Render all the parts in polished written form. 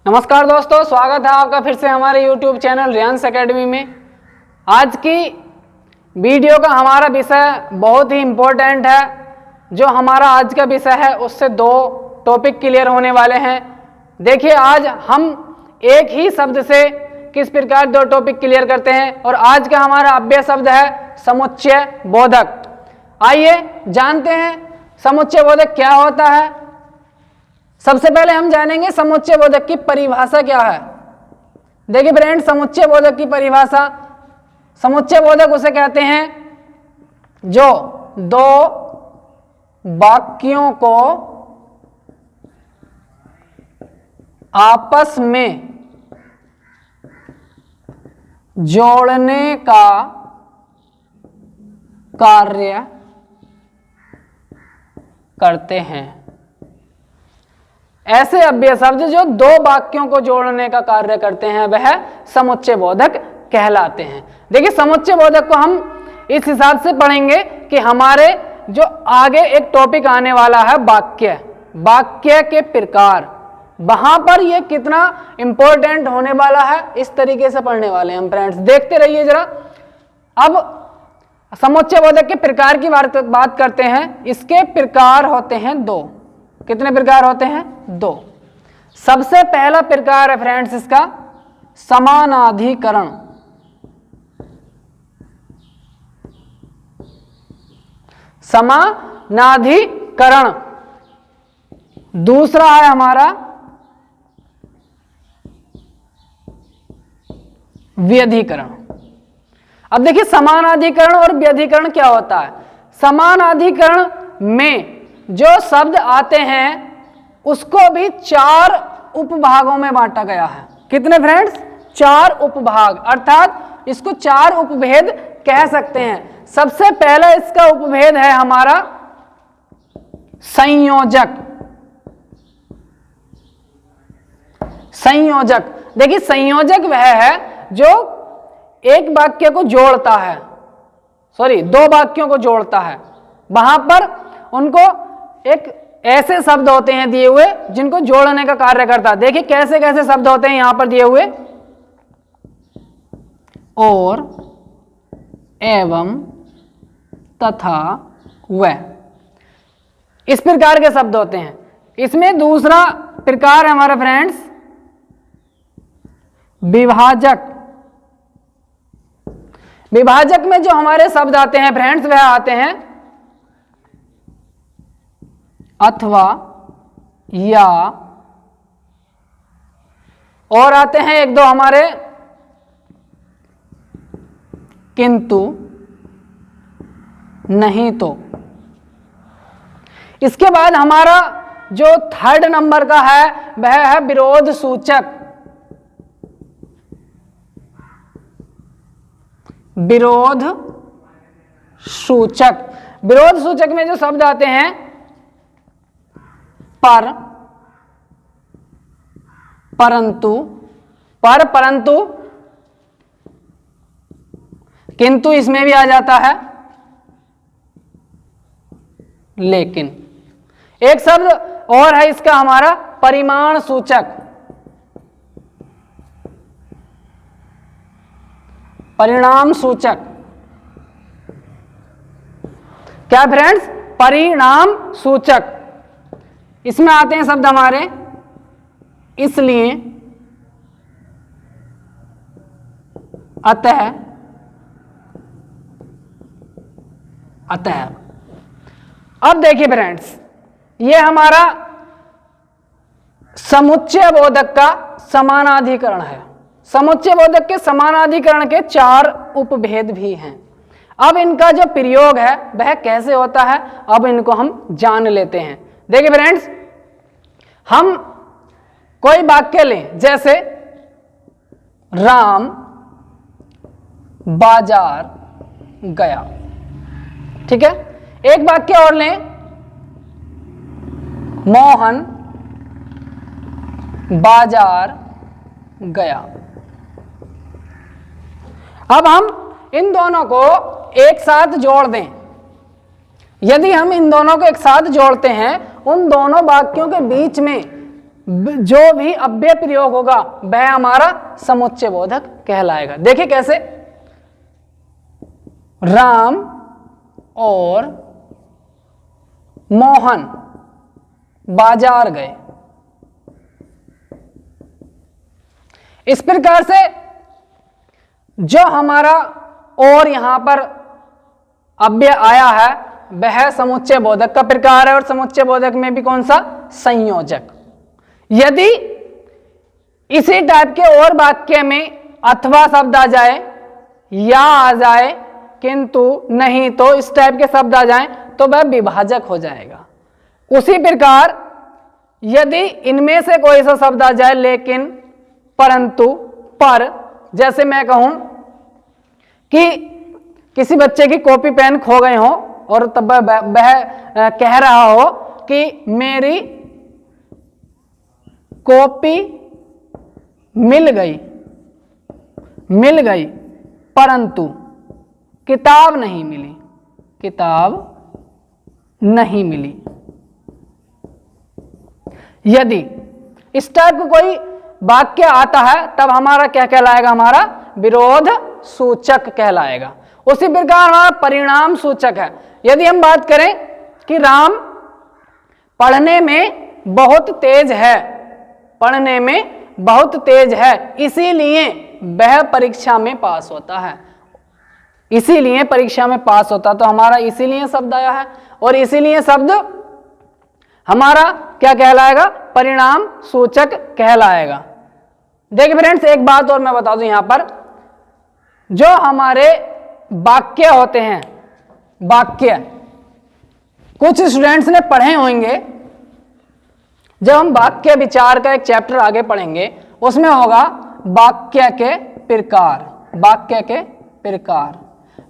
नमस्कार दोस्तों, स्वागत है आपका फिर से हमारे YouTube चैनल रियांस एकेडमी में। आज की वीडियो का हमारा विषय बहुत ही इम्पोर्टेंट है। जो हमारा आज का विषय है उससे दो टॉपिक क्लियर होने वाले हैं। देखिए, आज हम एक ही शब्द से किस प्रकार दो टॉपिक क्लियर करते हैं और आज का हमारा अव्यय शब्द है समुच्चय बोधक। आइए जानते हैं समुच्चय बोधक क्या होता है। सबसे पहले हम जानेंगे समुच्चय बोधक की परिभाषा क्या है। देखिए फ्रेंड, समुच्चय बोधक की परिभाषा, समुच्चय बोधक उसे कहते हैं जो दो वाक्यों को आपस में जोड़ने का कार्य करते हैं। ऐसे अव्यय शब्द जो दो वाक्यों को जोड़ने का कार्य करते हैं वह समुच्चय बोधक कहलाते हैं। देखिए, समुच्चय बोधक को हम इस हिसाब से पढ़ेंगे कि हमारे जो आगे एक टॉपिक आने वाला है वाक्य के प्रकार, वहां पर ये कितना इंपॉर्टेंट होने वाला है, इस तरीके से पढ़ने वाले हैं हम फ्रेंड्स। देखते रहिए जरा। अब समुच्चय बोधक के प्रकार की बात करते हैं। इसके प्रकार होते हैं दो। कितने प्रकार होते हैं? दो। सबसे पहला प्रकार है फ्रेंड्स इसका समानाधिकरण। समानाधिकरण। दूसरा है हमारा व्यधिकरण। अब देखिए, समानाधिकरण और व्यधिकरण क्या होता है। समानाधिकरण में जो शब्द आते हैं उसको भी चार उपभागों में बांटा गया है। कितने फ्रेंड्स? चार उपभाग, अर्थात इसको चार उपभेद कह सकते हैं। सबसे पहला इसका उपभेद है हमारा संयोजक। संयोजक, देखिए संयोजक वह है जो एक वाक्य को जोड़ता है, दो वाक्यों को जोड़ता है। वहां पर उनको एक ऐसे शब्द होते हैं दिए हुए जिनको जोड़ने का कार्य करता है। देखिए कैसे कैसे शब्द होते हैं यहां पर दिए हुए, और, एवं, तथा, व, इस प्रकार के शब्द होते हैं। इसमें दूसरा प्रकार है हमारा फ्रेंड्स विभाजक। विभाजक में जो हमारे शब्द आते हैं फ्रेंड्स वह आते हैं अथवा, या, और आते हैं एक दो हमारे किंतु, नहीं तो। इसके बाद हमारा जो थर्ड नंबर का है वह है विरोध सूचक। विरोध सूचक। विरोध सूचक में जो शब्द आते हैं पर, परंतु, पर, परंतु, किंतु इसमें भी आ जाता है, लेकिन। एक शब्द और है इसका हमारा परिमाण सूचक। परिणाम सूचक। क्या फ्रेंड्स? परिणाम सूचक। इसमें आते हैं शब्द हमारे इसलिए, अतः, अतः। अब देखिए फ्रेंड्स, ये हमारा समुच्चय बोधक का समानाधिकरण है। समुच्चय बोधक के समानाधिकरण के चार उपभेद भी हैं। अब इनका जो प्रयोग है वह कैसे होता है, अब इनको हम जान लेते हैं। देखिए फ्रेंड्स, हम कोई वाक्य लें, जैसे राम बाजार गया। ठीक है। एक वाक्य और लें, मोहन बाजार गया। अब हम इन दोनों को एक साथ जोड़ दें। यदि हम इन दोनों को एक साथ जोड़ते हैं, उन दोनों वाक्यों के बीच में जो भी अव्यय प्रयोग होगा वह हमारा समुच्चय बोधक कहलाएगा। देखिए कैसे, राम और मोहन बाजार गए। इस प्रकार से जो हमारा और यहां पर अव्यय आया है वह समुच्चय बोधक का प्रकार है, और समुच्चय बोधक में भी कौन सा, संयोजक। यदि इसी टाइप के और वाक्य में अथवा शब्द आ जाए या आ जाए किंतु नहीं तो इस टाइप के शब्द आ जाएं तो वह विभाजक हो जाएगा। उसी प्रकार यदि इनमें से कोई सा शब्द आ जाए लेकिन, परंतु, पर, जैसे मैं कहूं कि किसी बच्चे की कॉपी पेन खो गए हो और तब वह कह रहा हो कि मेरी कॉपी मिल गई परंतु किताब नहीं मिली, किताब नहीं मिली। यदि इस टाइप का कोई वाक्य आता है तब हमारा क्या कहलाएगा, हमारा विरोध सूचक कहलाएगा। उसी प्रकार हमारा परिणाम सूचक है। यदि हम बात करें कि राम पढ़ने में बहुत तेज है, पढ़ने में बहुत तेज है इसीलिए वह परीक्षा में पास होता है, इसीलिए परीक्षा में पास होता, तो हमारा इसीलिए शब्द आया है और इसीलिए शब्द हमारा क्या कहलाएगा, परिणाम सूचक कहलाएगा। देखिए फ्रेंड्स, एक बात और मैं बता दूं, यहां पर जो हमारे वाक्य होते हैं, वाक्य कुछ स्टूडेंट्स ने पढ़े होंगे, जब हम वाक्य विचार का एक चैप्टर आगे पढ़ेंगे उसमें होगा वाक्य के प्रकार, वाक्य के प्रकार।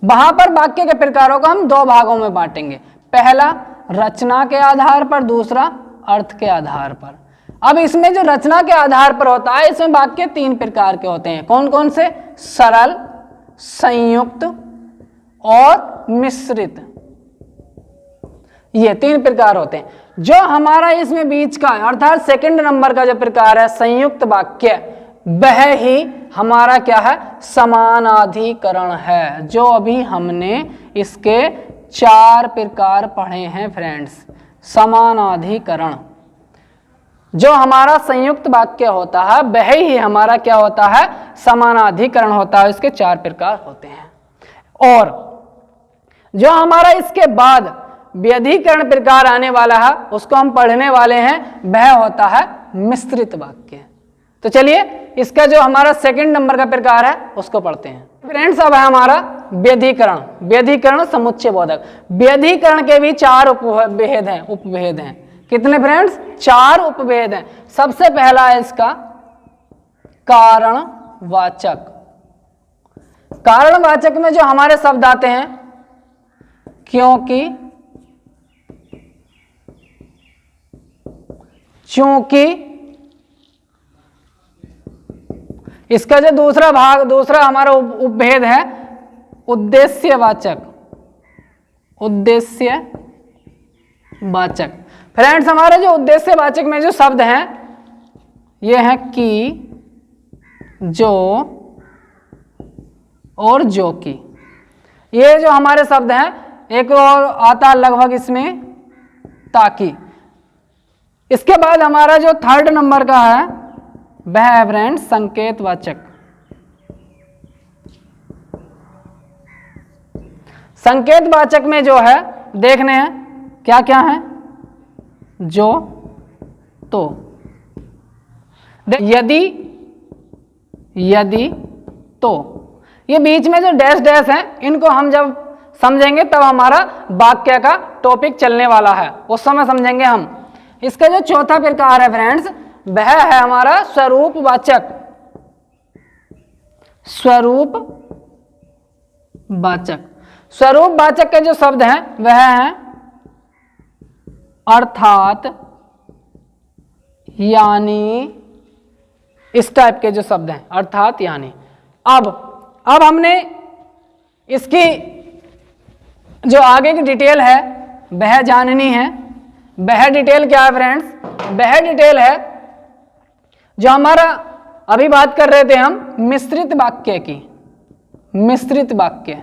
वहां पर वाक्य के प्रकारों को हम दो भागों में बांटेंगे, पहला रचना के आधार पर, दूसरा अर्थ के आधार पर। अब इसमें जो रचना के आधार पर होता है इसमें वाक्य तीन प्रकार के होते हैं। कौन कौन से, सरल, संयुक्त और मिश्रित, ये तीन प्रकार होते हैं। जो हमारा इसमें बीच का अर्थात सेकंड नंबर का जो प्रकार है संयुक्त वाक्य, वह ही हमारा क्या है, समानाधिकरण है। जो अभी हमने इसके 4 प्रकार पढ़े हैं फ्रेंड्स, समानाधिकरण। जो हमारा संयुक्त वाक्य होता है वह ही हमारा क्या होता है, समानाधिकरण होता है। इसके 4 प्रकार होते हैं। और जो हमारा इसके बाद व्यधिकरण प्रकार आने वाला है उसको हम पढ़ने वाले हैं, वह होता है मिश्रित वाक्य। तो चलिए इसका जो हमारा सेकंड नंबर का प्रकार है उसको पढ़ते हैं फ्रेंड्स। अब है हमारा व्यधिकरण, व्यधिकरण समुच्चय बोधक। व्यधिकरण के भी 4 उपभेद हैं, उपभेद हैं। कितने फ्रेंड्स, 4 उपभेद हैं। सबसे पहला है इसका कारणवाचक। कारणवाचक में जो हमारे शब्द आते हैं क्योंकि, चूंकि, इसका जो दूसरा भाग, दूसरा हमारा उपभेद है उद्देश्यवाचक, उद्देश्यवाचक। फ्रेंड्स हमारे जो उद्देश्यवाचक में जो शब्द हैं ये हैं कि, जो और जो कि। ये जो हमारे शब्द हैं, एक और आता है लगभग इसमें ताकि। इसके बाद हमारा जो थर्ड नंबर का है वह है फ्रेंड्स संकेतवाचक। संकेतवाचक में जो है देखने हैं क्या क्या है, जो, तो, यदि, यदि, तो। ये बीच में जो डैश डैश हैं इनको हम जब समझेंगे तब हमारा वाक्य का टॉपिक चलने वाला है, उस समय समझेंगे हम। इसका जो चौथा प्रकार है फ्रेंड्स वह है हमारा स्वरूपवाचक। स्वरूपवाचक, स्वरूपवाचक के जो शब्द हैं वह हैं अर्थात, यानी, इस टाइप के जो शब्द हैं अर्थात, यानी। अब हमने इसकी जो आगे की डिटेल है वह जाननी है। वह डिटेल क्या है फ्रेंड्स, वह डिटेल है जो हमारा अभी बात कर रहे थे हम मिश्रित वाक्य की, मिश्रित वाक्य,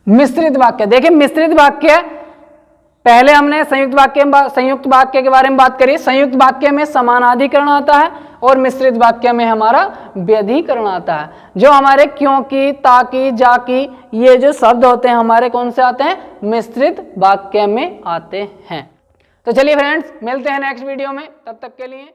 मिश्रित वाक्य। देखिए मिश्रित वाक्य, पहले हमने संयुक्त वाक्य के बारे में बात करी। संयुक्त वाक्य में समानाधिकरण आता है और मिश्रित वाक्य में हमारा व्यधिकरण आता है। जो हमारे क्योंकि, ताकि, जाकि, ये जो शब्द होते हैं हमारे कौन से आते हैं, मिश्रित वाक्य में आते हैं। तो चलिए फ्रेंड्स, मिलते हैं नेक्स्ट वीडियो में, तब तक के लिए